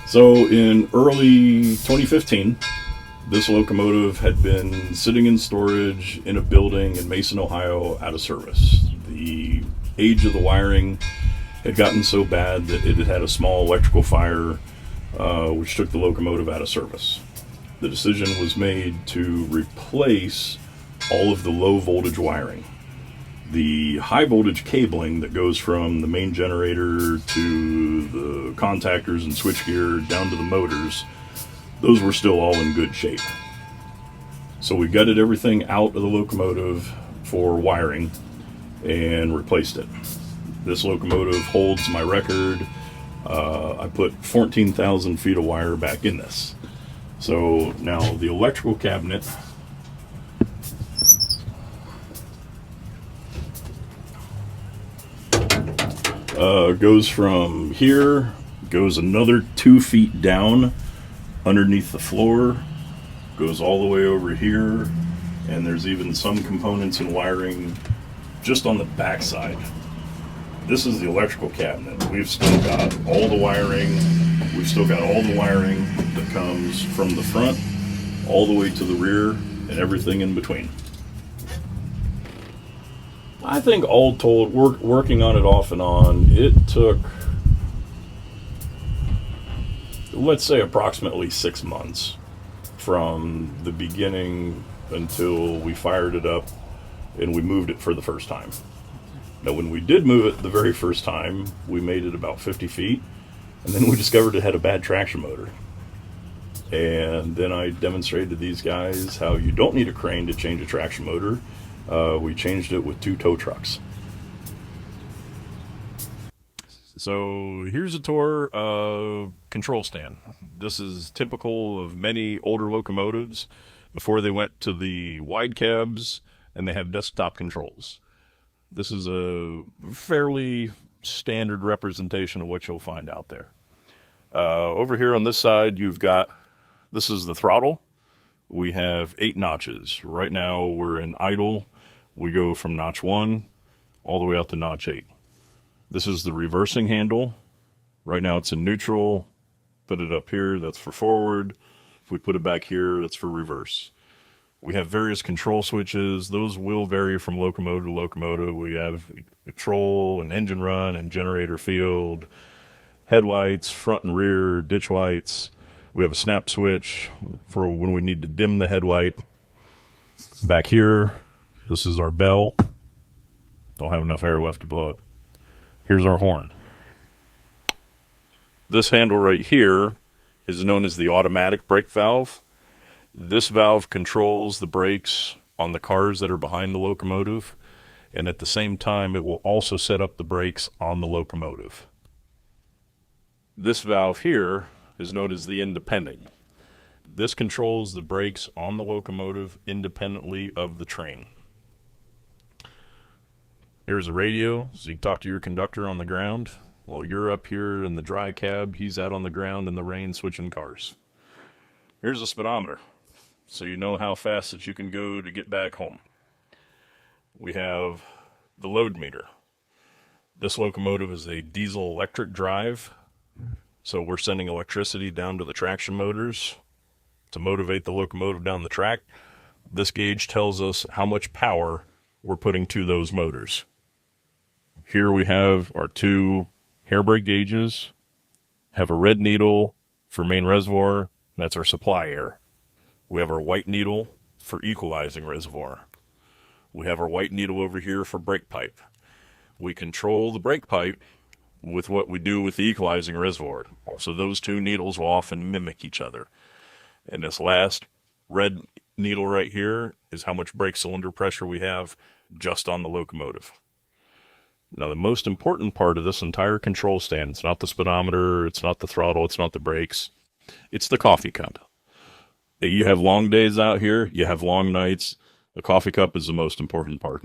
So in early 2015, this locomotive had been sitting in storage in a building in Mason, Ohio, out of service. The age of the wiring had gotten so bad that it had had a small electrical fire, which took the locomotive out of service. The decision was made to replace all of the low voltage wiring. The high voltage cabling that goes from the main generator to the contactors and switchgear down to the motors, those were still all in good shape. So we gutted everything out of the locomotive for wiring and replaced it. This locomotive holds my record. I put 14,000 feet of wire back in this. So now the electrical cabinet goes from here, goes another 2 feet down underneath the floor, goes all the way over here, and there's even some components and wiring just on the back side. This is the electrical cabinet. We've still got all the wiring. We've still got all the wiring that comes from the front all the way to the rear and everything in between. I think all told, working on it off and on, it took, let's say, approximately 6 months from the beginning until we fired it up and we moved it for the first time. Now, when we did move it the very first time, we made it about 50 feet, and then we discovered it had a bad traction motor. And then I demonstrated to these guys how you don't need a crane to change a traction motor. We changed it with 2 tow trucks. So here's a tour of control stand. This is typical of many older locomotives before they went to the wide cabs and they have desktop controls. This is a fairly standard representation of what you'll find out there. Over here on this side, this is the throttle. We have 8 notches. Right now we're in idle. We go from notch 1 all the way out to notch 8. This is the reversing handle. Right now it's in neutral. Put it up here, that's for forward. If we put it back here, that's for reverse. We have various control switches. Those will vary from locomotive to locomotive. We have control and engine run and generator field, headlights, front and rear, ditch lights. We have a snap switch for when we need to dim the headlight. Back here, this is our bell. Don't have enough air left to blow it. Here's our horn. This handle right here is known as the automatic brake valve. This valve controls the brakes on the cars that are behind the locomotive, and at the same time it will also set up the brakes on the locomotive. This valve here is known as the independent. This controls the brakes on the locomotive independently of the train. Here's a radio, so you can talk to your conductor on the ground. While you're up here in the dry cab, he's out on the ground in the rain switching cars. Here's a speedometer, so you know how fast that you can go to get back home. We have the load meter. This locomotive is a diesel electric drive, so we're sending electricity down to the traction motors to motivate the locomotive down the track. This gauge tells us how much power we're putting to those motors. Here we have our 2 hair brake gauges, have a red needle for main reservoir, that's our supply air. We have our white needle for equalizing reservoir. We have our white needle over here for brake pipe. We control the brake pipe with what we do with the equalizing reservoir. So those 2 needles will often mimic each other. And this last red needle right here is how much brake cylinder pressure we have just on the locomotive. Now, the most important part of this entire control stand, it's not the speedometer, it's not the throttle, it's not the brakes, it's the coffee cup. You have long days out here, you have long nights, the coffee cup is the most important part.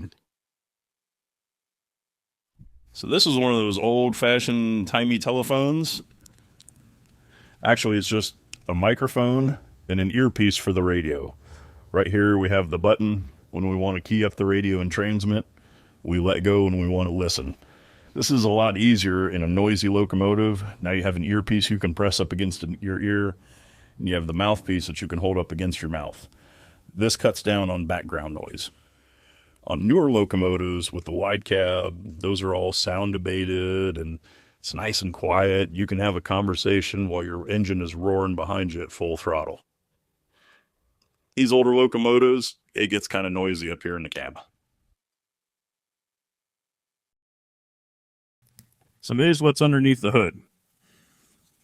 So this is one of those old-fashioned timey telephones. Actually, it's just a microphone and an earpiece for the radio. Right here we have the button when we want to key up the radio and transmit. We let go when we want to listen. This is a lot easier in a noisy locomotive. Now you have an earpiece you can press up against your ear, and you have the mouthpiece that you can hold up against your mouth. This cuts down on background noise. On newer locomotives with the wide cab, those are all sound abated and it's nice and quiet. You can have a conversation while your engine is roaring behind you at full throttle. These older locomotives, it gets kind of noisy up here in the cab. So here's what's underneath the hood.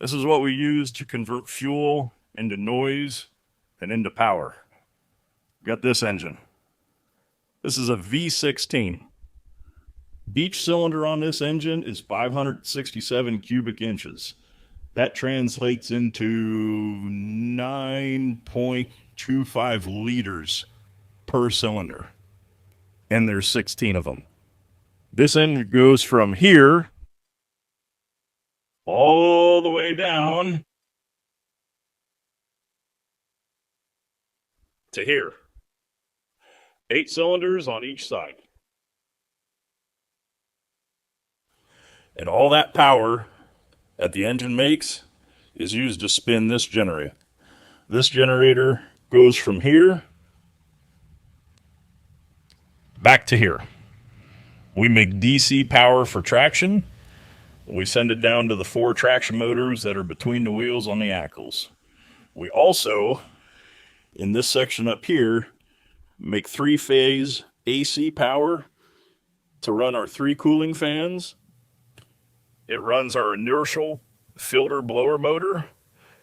This is what we use to convert fuel into noise and into power. Got this engine. This is a V16. Each cylinder on this engine is 567 cubic inches. That translates into 9.25 liters per cylinder. And there's 16 of them. This engine goes from here all the way down to here. 8 cylinders on each side. And all that power that the engine makes is used to spin this generator. This generator goes from here back to here. We make DC power for traction. We send it down to the 4 traction motors that are between the wheels on the axles. We also, in this section up here, make 3-phase AC power to run our 3 cooling fans. It runs our inertial filter blower motor,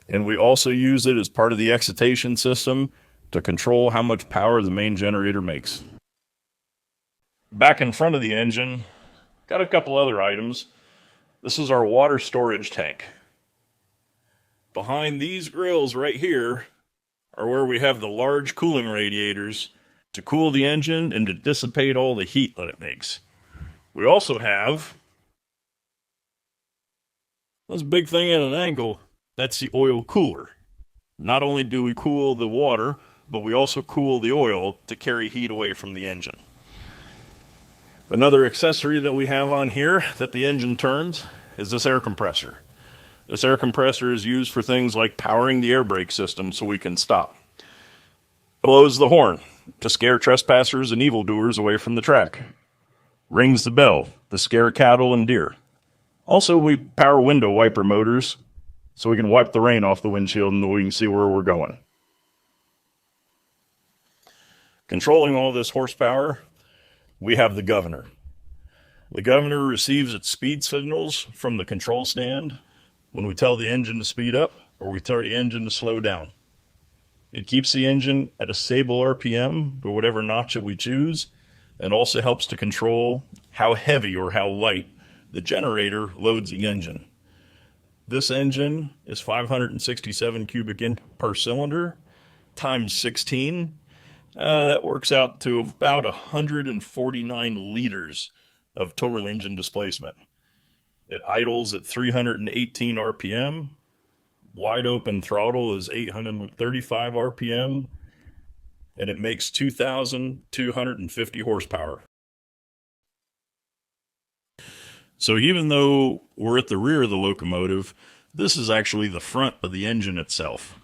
and we also use it as part of the excitation system to control how much power the main generator makes. Back in front of the engine, got a couple other items. This is our water storage tank. Behind these grills right here are where we have the large cooling radiators to cool the engine and to dissipate all the heat that it makes. We also have this big thing at an angle. That's the oil cooler. Not only do we cool the water, but we also cool the oil to carry heat away from the engine. Another accessory that we have on here that the engine turns is this air compressor. This air compressor is used for things like powering the air brake system so we can stop. Blows the horn to scare trespassers and evildoers away from the track. Rings the bell to scare cattle and deer. Also, we power window wiper motors so we can wipe the rain off the windshield and we can see where we're going. Controlling all this horsepower, we have the governor. The governor receives its speed signals from the control stand when we tell the engine to speed up or we tell the engine to slow down. It keeps the engine at a stable RPM for whatever notch that we choose, and also helps to control how heavy or how light the generator loads the engine. This engine is 567 cubic inch per cylinder times 16. That works out to about 149 liters of total engine displacement. It idles at 318 RPM. Wide open throttle is 835 RPM. And it makes 2,250 horsepower. So even though we're at the rear of the locomotive, this is actually the front of the engine itself.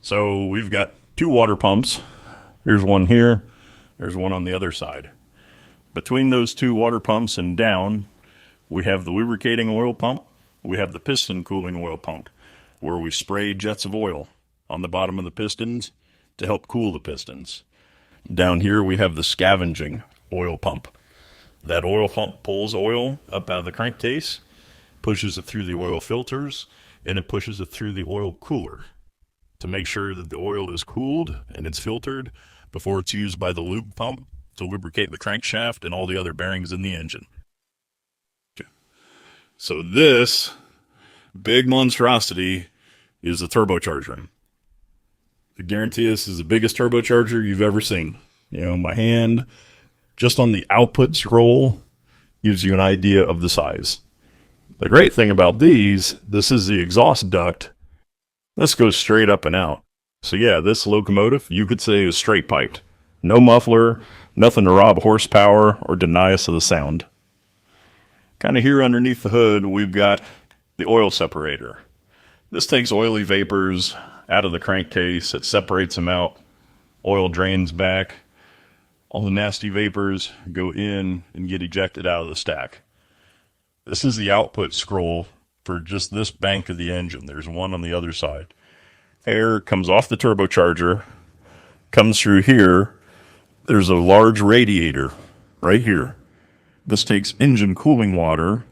So we've got 2 water pumps. There's one here. There's one on the other side. Between those 2 water pumps and down, we have the lubricating oil pump. We have the piston cooling oil pump, where we spray jets of oil on the bottom of the pistons to help cool the pistons. Down here, we have the scavenging oil pump. That oil pump pulls oil up out of the crankcase, pushes it through the oil filters, and it pushes it through the oil cooler to make sure that the oil is cooled and it's filtered before it's used by the lube pump to lubricate the crankshaft and all the other bearings in the engine. So this big monstrosity is the turbocharger. I guarantee this is the biggest turbocharger you've ever seen. You know, my hand, just on the output scroll, gives you an idea of the size. The great thing about these, this is the exhaust duct. This goes straight up and out. So yeah, this locomotive, you could say, is straight piped. No muffler, nothing to rob horsepower or deny us of the sound. Kind of here underneath the hood, we've got the oil separator. This takes oily vapors out of the crankcase. It separates them out. Oil drains back. All the nasty vapors go in and get ejected out of the stack. This is the output scroll for just this bank of the engine. There's one on the other side. Air comes off the turbocharger, comes through here. There's a large radiator right here. This takes engine cooling water,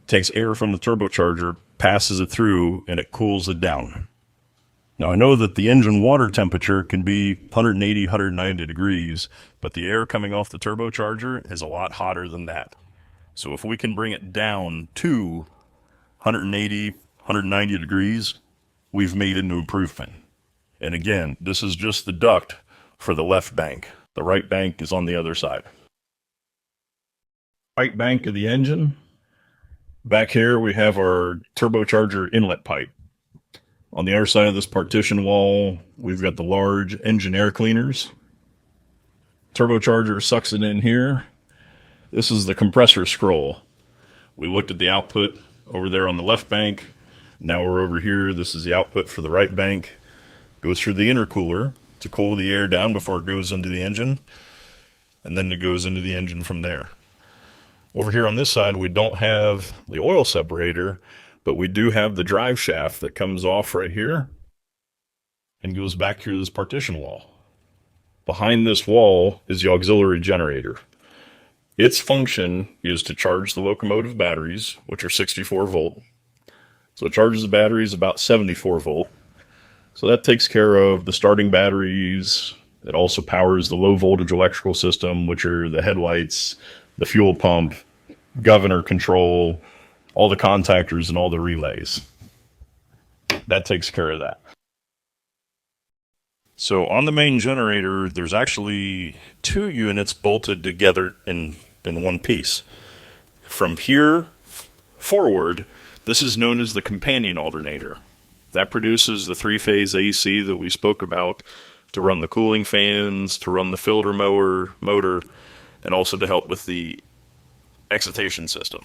takes air from the turbocharger, passes it through, and it cools it down. Now, I know that the engine water temperature can be 180, 190 degrees, but the air coming off the turbocharger is a lot hotter than that. So if we can bring it down to 180, 190 degrees, we've made an improvement. And again, this is just the duct for the left bank. The right bank is on the other side. Right bank of the engine. Back here we have our turbocharger inlet pipe. On the other side of this partition wall, we've got the large engine air cleaners. Turbocharger sucks it in here. This is the compressor scroll. We looked at the output over there on the left bank. Now we're over here. This is the output for the right bank. Goes through the intercooler to cool the air down before it goes into the engine. And then it goes into the engine from there. Over here on this side, we don't have the oil separator, but we do have the drive shaft that comes off right here and goes back through this partition wall. Behind this wall is the auxiliary generator. Its function is to charge the locomotive batteries, which are 64 volt. So it charges the batteries about 74 volt. So that takes care of the starting batteries. It also powers the low voltage electrical system, which are the headlights, the fuel pump, governor control, all the contactors, and all the relays. That takes care of that. So on the main generator, there's actually two units bolted together in one piece. From here forward, this is known as the companion alternator. That produces the three-phase AC that we spoke about to run the cooling fans, to run the filter motor, and also to help with the excitation system.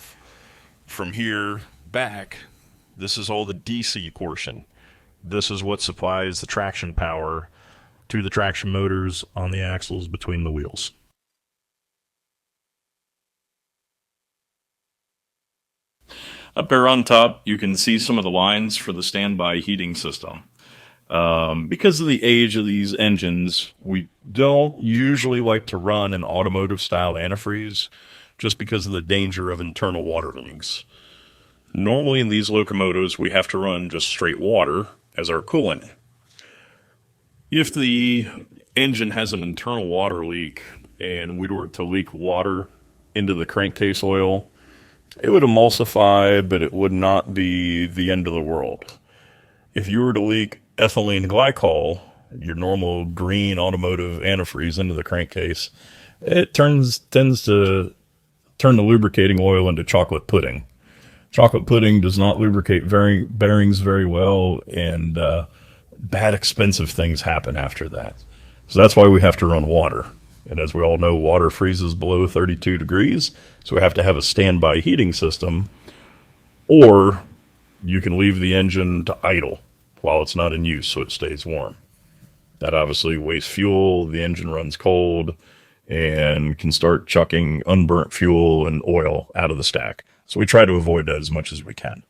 From here back, this is all the DC portion. This is what supplies the traction power to the traction motors on the axles between the wheels. Up there on top, you can see some of the lines for the standby heating system. Because of the age of these engines, we don't usually like to run an automotive style antifreeze just because of the danger of internal water leaks. Normally in these locomotives, we have to run just straight water as our coolant. If the engine has an internal water leak and we were to leak water into the crankcase oil, it would emulsify, but it would not be the end of the world. If you were to leak ethylene glycol, your normal green automotive antifreeze, into the crankcase, it tends to turn the lubricating oil into chocolate pudding. Chocolate pudding does not lubricate bearings very well, and bad expensive things happen after that. So that's why we have to run water. And as we all know, water freezes below 32 degrees, so we have to have a standby heating system, or you can leave the engine to idle while it's not in use so it stays warm. That obviously wastes fuel, the engine runs cold, and can start chucking unburnt fuel and oil out of the stack. So we try to avoid that as much as we can.